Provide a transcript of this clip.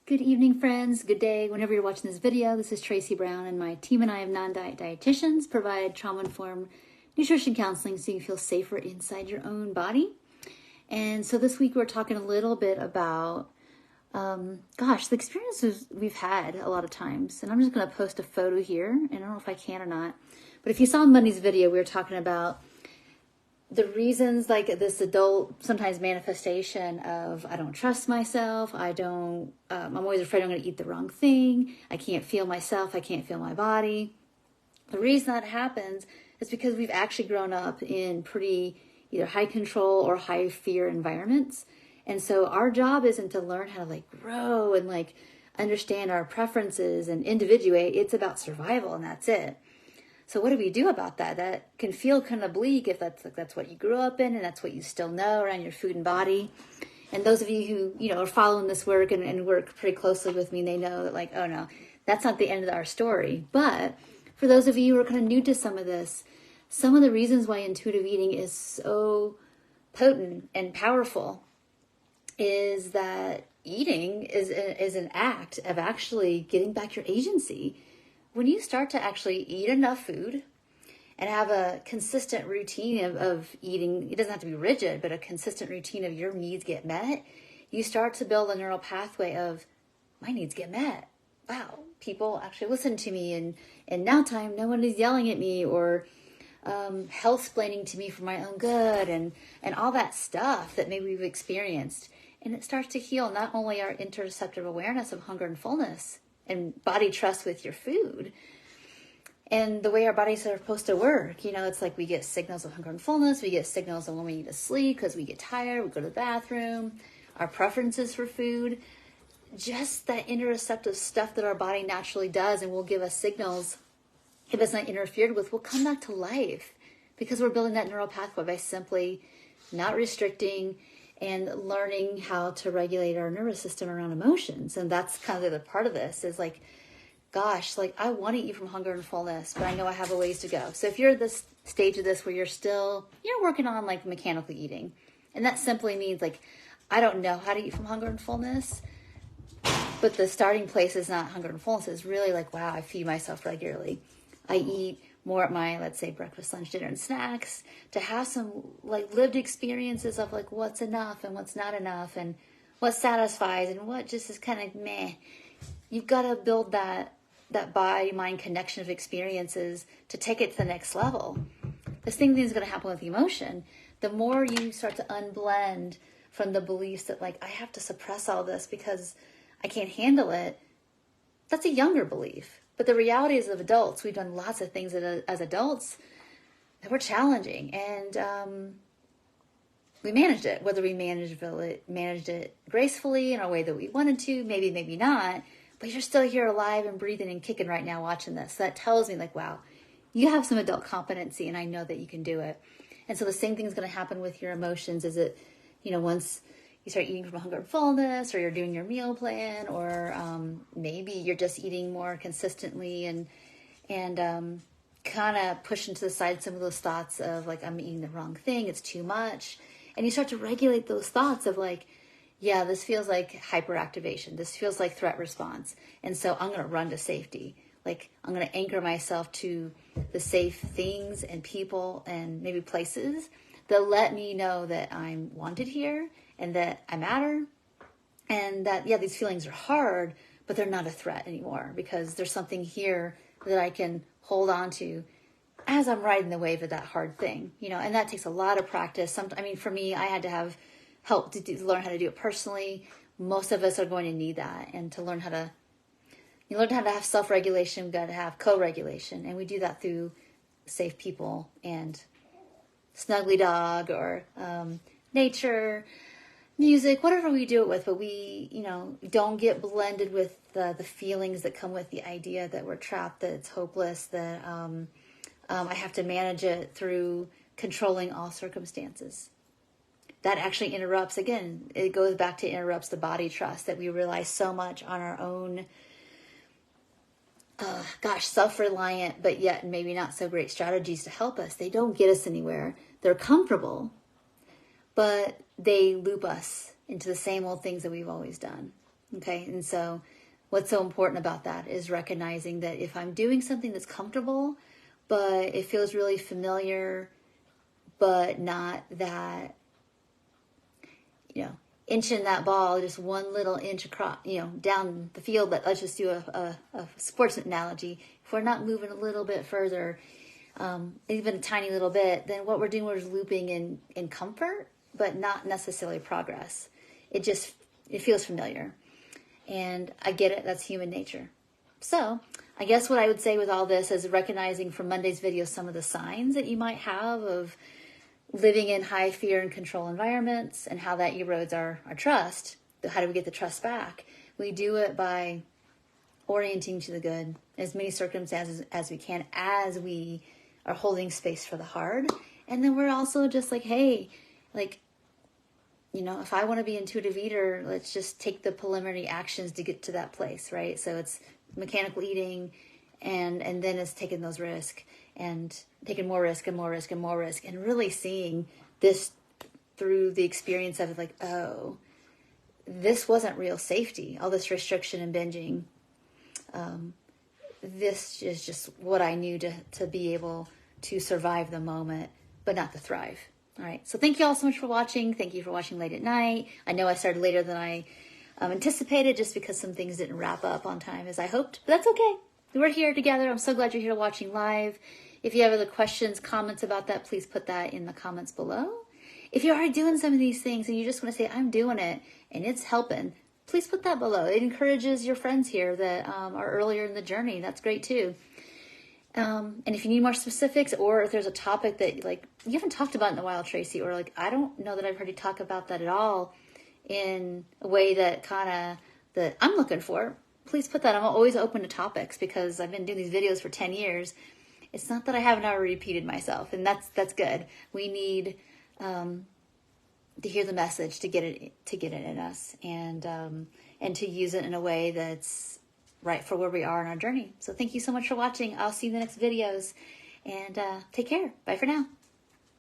Good evening, friends. Good day. Whenever you're watching this video, this is Tracy Brown, and my team and I of non-diet dietitians provide trauma-informed nutrition counseling so you feel safer inside your own body. And so this week we're talking a little bit about, the experiences we've had a lot of times. And I'm just going to post a photo here, and I don't know if I can or not. But if you saw Monday's video, we were talking about the reasons, like this adult sometimes manifestation of I don't trust myself, I'm always afraid I'm going to eat the wrong thing, I can't feel myself, I can't feel my body. The reason that happens is because we've actually grown up in pretty either high control or high fear environments. And so our job isn't to learn how to grow and understand our preferences and individuate. It's about survival, and that's it. So what do we do about that? That can feel kind of bleak if that's what you grew up in and that's what you still know around your food and body. And those of you who, are following this work and work pretty closely with me, they know that oh no, that's not the end of our story. But for those of you who are kind of new to some of this, some of the reasons why intuitive eating is so potent and powerful is that eating is an act of actually getting back your agency. When you start to actually eat enough food and have a consistent routine of eating, it doesn't have to be rigid, but a consistent routine of your needs get met, you start to build a neural pathway of my needs get met. Wow, people actually listen to me, and now time, no one is yelling at me or health-splaining to me for my own good and all that stuff that maybe we've experienced. And it starts to heal not only our interoceptive awareness of hunger and fullness, and body trust with your food and the way our bodies are supposed to work. It's like we get signals of hunger and fullness. We get signals of when we need to sleep because we get tired. We go to the bathroom, our preferences for food, just that interoceptive stuff that our body naturally does and will give us signals. If it's not interfered with, we'll come back to life because we're building that neural pathway by simply not restricting and learning how to regulate our nervous system around emotions. And that's kind of the other part of this is I want to eat from hunger and fullness, but I know I have a ways to go. So if you're at this stage of this where you're working on mechanically eating, and that simply means I don't know how to eat from hunger and fullness, but the starting place is not hunger and fullness. It's really wow, I feed myself regularly. I eat more at my, let's say, breakfast, lunch, dinner, and snacks to have some lived experiences of what's enough and what's not enough and what satisfies and what just is kind of meh. You've got to build that body-mind connection of experiences to take it to the next level. The same thing is going to happen with emotion. The more you start to unblend from the beliefs that I have to suppress all this because I can't handle it, that's a younger belief. But the reality is of adults, we've done lots of things as adults that were challenging. And we managed it, whether we managed it gracefully in a way that we wanted to, maybe not. But you're still here alive and breathing and kicking right now watching this. That tells me wow, you have some adult competency and I know that you can do it. And so the same thing is going to happen with your emotions. Is it, once you start eating from hunger and fullness, or you're doing your meal plan, or maybe you're just eating more consistently and kind of pushing to the side some of those thoughts of I'm eating the wrong thing, it's too much. And you start to regulate those thoughts of yeah, this feels like hyperactivation. This feels like threat response. And so I'm going to run to safety. I'm going to anchor myself to the safe things and people and maybe places that let me know that I'm wanted here and that I matter, and that, yeah, these feelings are hard, but they're not a threat anymore because there's something here that I can hold on to as I'm riding the wave of that hard thing, and that takes a lot of practice. For me, I had to have help to learn how to do it personally. Most of us are going to need that, and to learn how to have self-regulation, we've got to have co-regulation, and we do that through safe people and snuggly dog or nature, music, whatever we do it with, but we, don't get blended with the feelings that come with the idea that we're trapped, that it's hopeless, that I have to manage it through controlling all circumstances. That actually interrupts, again, it goes back to interrupts the body trust, that we rely so much on our own, self-reliant, but yet maybe not so great strategies to help us. They don't get us anywhere. They're comfortable, but they loop us into the same old things that we've always done. Okay. And so what's so important about that is recognizing that if I'm doing something that's comfortable, but it feels really familiar, but not that, inching that ball just one little inch across, down the field. But let's just do a sports analogy. If we're not moving a little bit further, even a tiny little bit, then what we're doing, we're just looping in comfort, but not necessarily progress. It feels familiar. And I get it. That's human nature. So I guess what I would say with all this is recognizing from Monday's video some of the signs that you might have of living in high fear and control environments and how that erodes our trust. How do we get the trust back? We do it by orienting to the good, as many circumstances as we can, as we are holding space for the hard. And then we're also just like, hey, if I want to be intuitive eater, let's just take the preliminary actions to get to that place, right? So it's mechanical eating, and then it's taking those risks and taking more risk and more risk and more risk, and really seeing this through the experience of like, oh, this wasn't real safety, all this restriction and binging. This is just what I knew to be able to survive the moment, but not to thrive. All right. So thank you all so much for watching. Thank you for watching late at night. I know I started later than I anticipated just because some things didn't wrap up on time as I hoped, but that's okay. We're here together. I'm so glad you're here watching live. If you have other questions, comments about that, please put that in the comments below. If you're already doing some of these things and you just want to say, I'm doing it and it's helping, please put that below. It encourages your friends here that are earlier in the journey. That's great too. And if you need more specifics, or if there's a topic that you haven't talked about in a while, Tracy, or I don't know that I've heard you talk about that at all in a way that that I'm looking for, please put that. I'm always open to topics because I've been doing these videos for 10 years. It's not that I haven't already repeated myself, and that's good. We need to hear the message to get it in us, and to use it in a way that's right for where we are in our journey. So thank you so much for watching. I'll see you in the next videos, and take care. Bye for now.